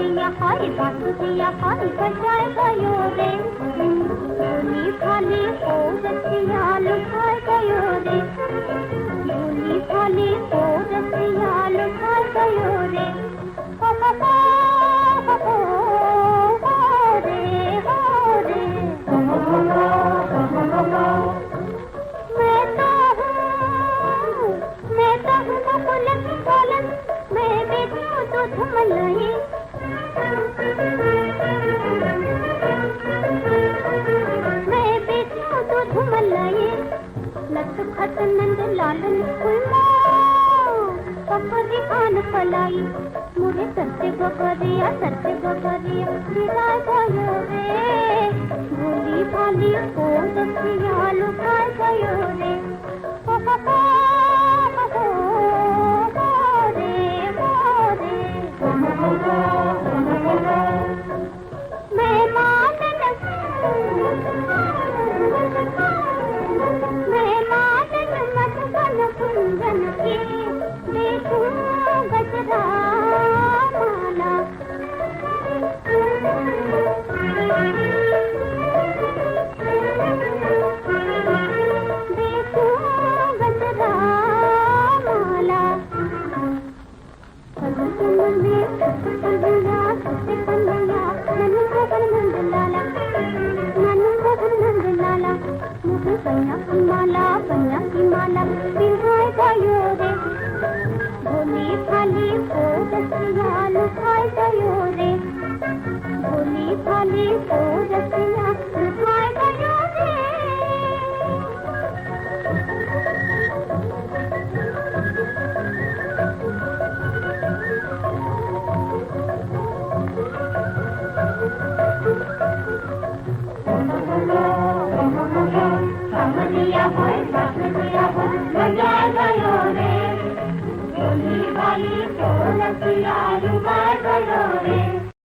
दिया हाय बात दिया हाय बजाए गयो रे भोली भाली ओ रसिया लुभाए गयो रे भोली भाली ओ रसिया लुभाए गयो रे हो रे मैं तो हूँ बुलंद बुलंद मैं बेचूं दूध मलाई मैं बेचूं दूध मलाई लत खत नंद लालन फुलमा पपरी आन फलाई मुझे सरसे बकरिया विदाई गयो रे भोली भाली को दसिया लुभाए गयो रे भोली भाली को रसिया लुभाए गयो रे भोली भाली को रसिया लुभाए गयो रे समझिया होय समझिया होय बजाए गयो रे भोली भाली को रसिया लुभाए गयो रे